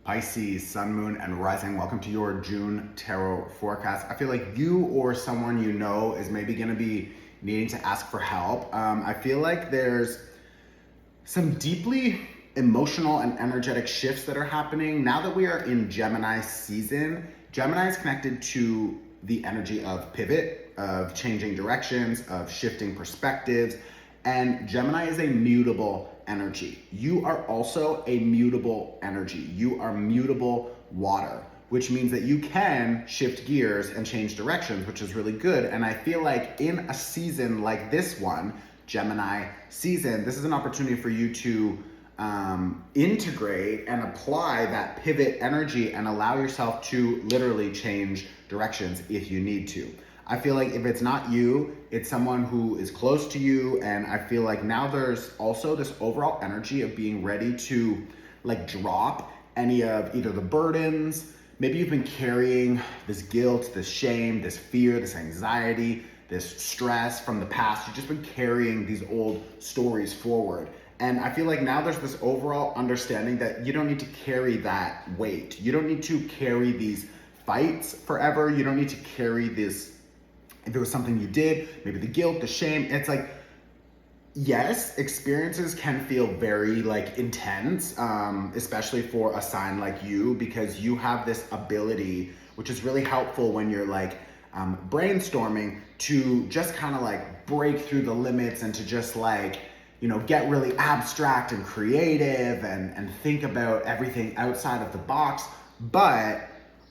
Pisces, Sun, Moon, and Rising. Welcome to your June Tarot forecast. I feel like you or someone you know is maybe going to be needing to ask for help. I feel like there's some deeply emotional and energetic shifts that are happening. Now that we are in Gemini season, Gemini is connected to the energy of pivot, of changing directions, of shifting perspectives, and Gemini is a mutable energy. You are also a mutable energy. You are mutable water, which means that you can shift gears and change directions, which is really good. And I feel like in a season like this one, Gemini season, this is an opportunity for you to integrate and apply that pivot energy and allow yourself to literally change directions if you need to. I feel like if it's not you, it's someone who is close to you. And I feel like now there's also this overall energy of being ready to drop any of either the burdens. Maybe you've been carrying this guilt, this shame, this fear, this anxiety, this stress from the past. You've just been carrying these old stories forward. And I feel like now there's this overall understanding that you don't need to carry that weight. You don't need to carry these fights forever. You don't need to carry this. If it was something you did, maybe the guilt, the shame, it's like, yes, experiences can feel very intense, especially for a sign like you, because you have this ability, which is really helpful when you're brainstorming, to just kind of break through the limits and to just get really abstract and creative and think about everything outside of the box. But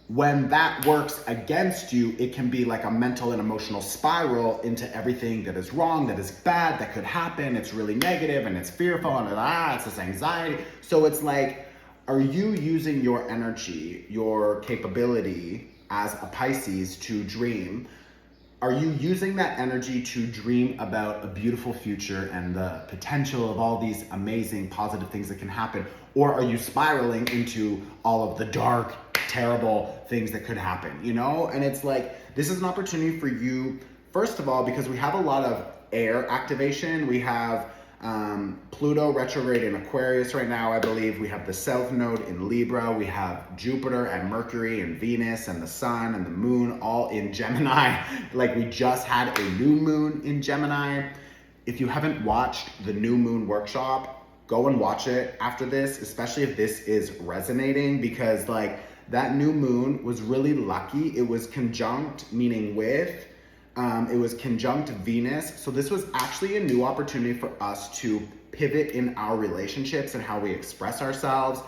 when that works against you, it can be like a mental and emotional spiral into everything that is wrong, that is bad, that could happen. It's really negative and it's fearful and it's this anxiety. So it's are you using your energy, your capability as a Pisces to dream? Are you using that energy to dream about a beautiful future and the potential of all these amazing positive things that can happen? Or are you spiraling into all of the dark, terrible things that could happen, And it's this is an opportunity for you, first of all, because we have a lot of air activation. We have Pluto retrograde in Aquarius right now, I believe. We have the South Node in Libra. We have Jupiter and Mercury and Venus and the Sun and the Moon all in Gemini. We just had a new moon in Gemini. If you haven't watched the new moon workshop, go and watch it after this, especially if this is resonating, because that new moon was really lucky. It was conjunct, meaning with, it was conjunct Venus. So this was actually a new opportunity for us to pivot in our relationships and how we express ourselves,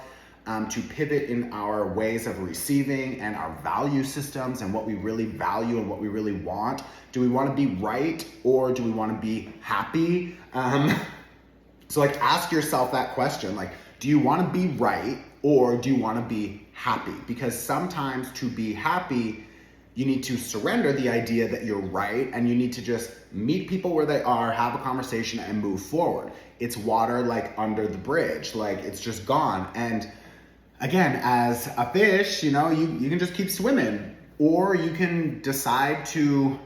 to pivot in our ways of receiving and our value systems and what we really value and what we really want. Do we want to be right or do we want to be happy? So ask yourself that question, do you want to be right or do you want to be happy? Because sometimes to be happy, you need to surrender the idea that you're right and you need to just meet people where they are, have a conversation and move forward. It's water under the bridge, it's just gone. And again, as a fish, you can just keep swimming, or you can decide to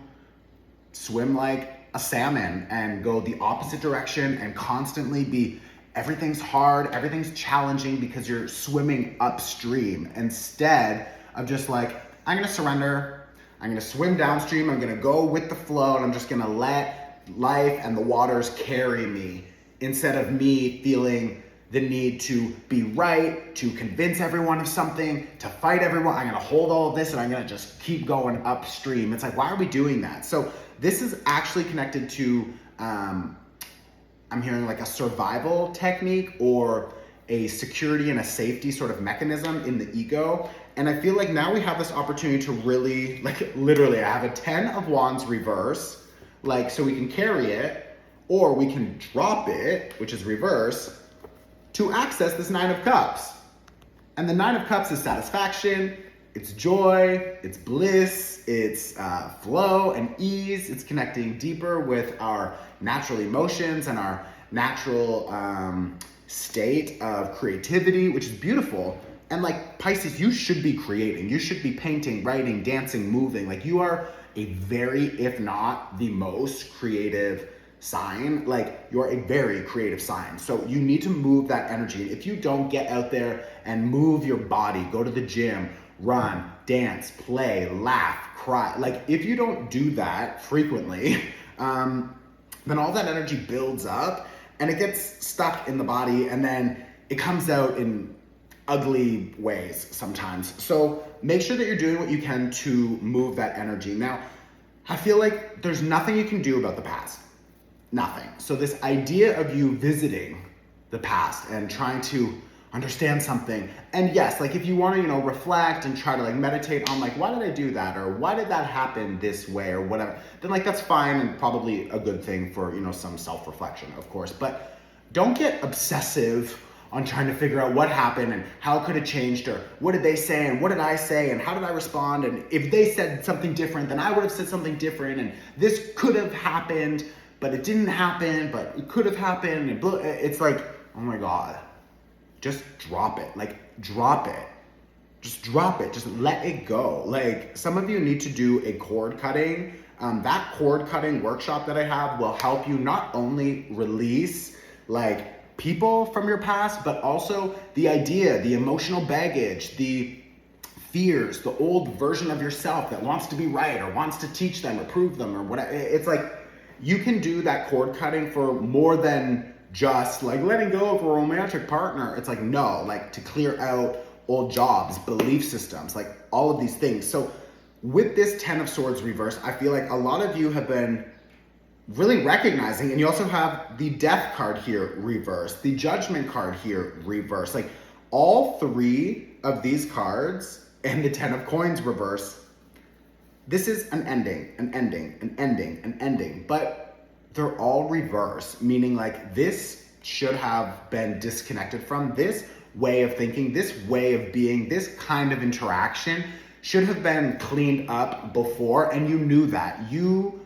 swim like a salmon and go the opposite direction and constantly be, everything's hard, everything's challenging because you're swimming upstream instead of just I'm gonna surrender, I'm gonna swim downstream, I'm gonna go with the flow, and I'm just gonna let life and the waters carry me, instead of me feeling the need to be right, to convince everyone of something, to fight everyone. I'm gonna hold all of this and I'm gonna just keep going upstream. It's why are we doing that? So this is actually connected to, I'm hearing a survival technique or a security and a safety sort of mechanism in the ego. And I feel now we have this opportunity to really, literally, I have a 10 of Wands reverse, so we can carry it, or we can drop it, which is reverse, to access this 9 of Cups. And the 9 of Cups is satisfaction, it's joy, it's bliss, it's flow and ease. It's connecting deeper with our natural emotions and our natural state of creativity, which is beautiful. And Pisces, you should be creating, you should be painting, writing, dancing, moving. You are a very, if not the most creative sign, like you're a very creative sign. So you need to move that energy. If you don't get out there and move your body, go to the gym, run, dance, play, laugh, cry, like if you don't do that frequently, then all that energy builds up and it gets stuck in the body, and then it comes out in ugly ways sometimes. So make sure that you're doing what you can to move that energy. Now, I feel like there's nothing you can do about the past. Nothing. So this idea of you visiting the past and trying to understand something, and yes, like if you want to, reflect and try to like meditate on like, why did I do that? Or why did that happen this way or whatever, then like that's fine and probably a good thing for, some self-reflection, of course. But don't get obsessive on trying to figure out what happened and how could it changed, or what did they say and what did I say and how did I respond, and if they said something different then I would have said something different, and this could have happened but it didn't happen, but it could have happened, and it's like, oh my God, just drop it. Like drop it. Just drop it. Just let it go. Like some of you need to do a cord cutting. That cord cutting workshop that I have will help you not only release like people from your past, but also the idea, the emotional baggage, the fears, the old version of yourself that wants to be right or wants to teach them or prove them or whatever. It's like you can do that cord cutting for more than just like letting go of a romantic partner. It's like, no, like to clear out old jobs, belief systems, like all of these things. So with this 10 of Swords reverse, I feel like a lot of you have been really recognizing, and you also have the Death card here reverse, the Judgment card here reverse. Like all three of these cards and the 10 of Coins reverse, this is an ending, an ending, an ending, an ending, but they're all reverse, meaning like this should have been disconnected from this way of thinking, this way of being, this kind of interaction should have been cleaned up before, and you knew that. You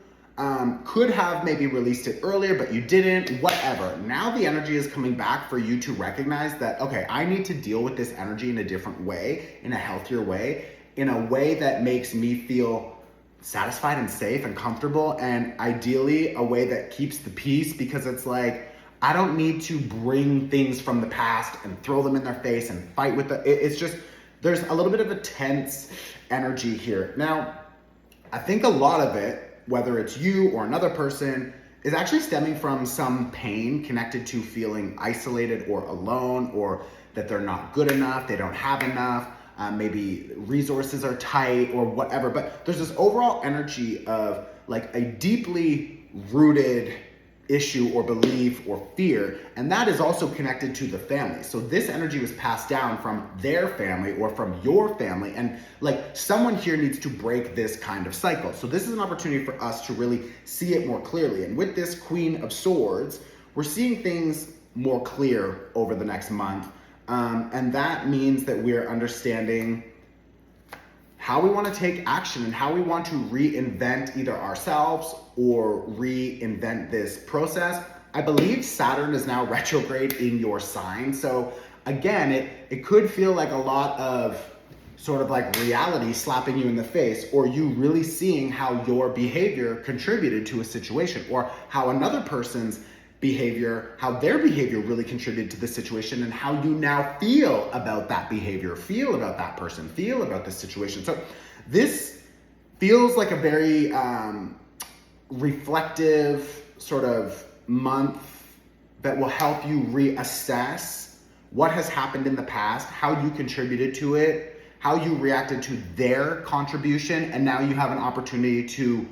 could have maybe released it earlier, but you didn't, whatever. Now the energy is coming back for you to recognize that, okay, I need to deal with this energy in a different way, in a healthier way, in a way that makes me feel satisfied and safe and comfortable, and ideally a way that keeps the peace, because it's like, I don't need to bring things from the past and throw them in their face and fight with it's just, there's a little bit of a tense energy here. Now, I think a lot of it, whether it's you or another person, is actually stemming from some pain connected to feeling isolated or alone, or that they're not good enough, they don't have enough, maybe resources are tight or whatever. But there's this overall energy of like a deeply rooted issue or belief or fear, and that is also connected to the family. So this energy was passed down from their family or from your family, and like someone here needs to break this kind of cycle. So this is an opportunity for us to really see it more clearly. And with this Queen of Swords, we're seeing things more clear over the next month, and that means that we're understanding how we want to take action and how we want to reinvent either ourselves or reinvent this process. I believe Saturn is now retrograde in your sign. So again, it could feel like a lot of sort of like reality slapping you in the face, or you really seeing how your behavior contributed to a situation, or how another person's behavior, how their behavior really contributed to the situation, and how you now feel about that behavior, feel about that person, feel about this situation. So this feels like a very reflective sort of month that will help you reassess what has happened in the past, how you contributed to it, how you reacted to their contribution, and now you have an opportunity to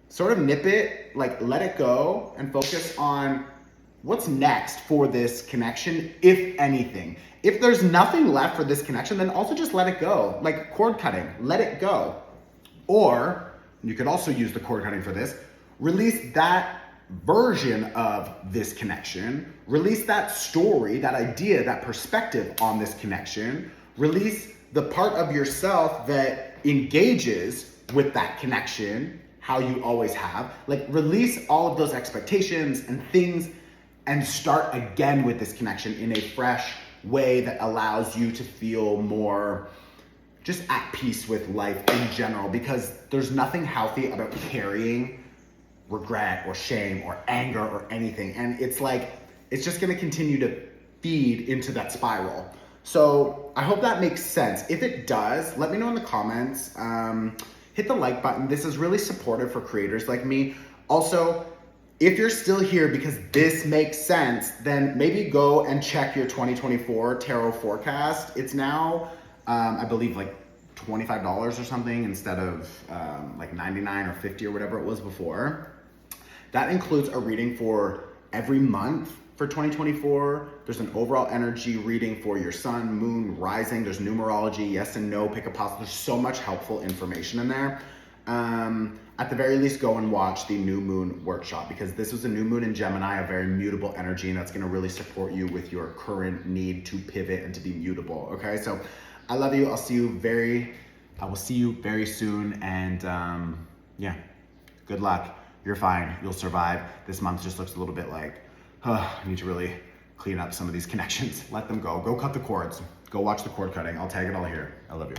sort of nip it, like let it go, and focus on what's next for this connection, if anything. If there's nothing left for this connection, then also just let it go. Like cord cutting, let it go. Or you could also use the cord cutting for this, release that version of this connection, release that story, that idea, that perspective on this connection, release the part of yourself that engages with that connection, how you always have, like release all of those expectations and things and start again with this connection in a fresh way that allows you to feel more just at peace with life in general, because there's nothing healthy about carrying regret or shame or anger or anything. And it's like, it's just gonna continue to feed into that spiral. So I hope that makes sense. If it does, let me know in the comments. Hit the like button. This is really supportive for creators like me. Also, if you're still here because this makes sense, then maybe go and check your 2024 tarot forecast. It's now, I believe, like $25 or something instead of like 99 or 50 or whatever it was before. That includes a reading for every month for 2024. There's an overall energy reading for your sun, moon, rising. There's numerology, yes and no, pick a positive. There's so much helpful information in there. At the very least, go and watch the new moon workshop, because this was a new moon in Gemini, a very mutable energy, and that's going to really support you with your current need to pivot and to be mutable. Okay, so I love you. I will see you very soon. And yeah, good luck. You're fine. You'll survive. This month just looks a little bit like, I need to really clean up some of these connections. Let them go. Go cut the cords. Go watch the cord cutting. I'll tag it all here. I love you.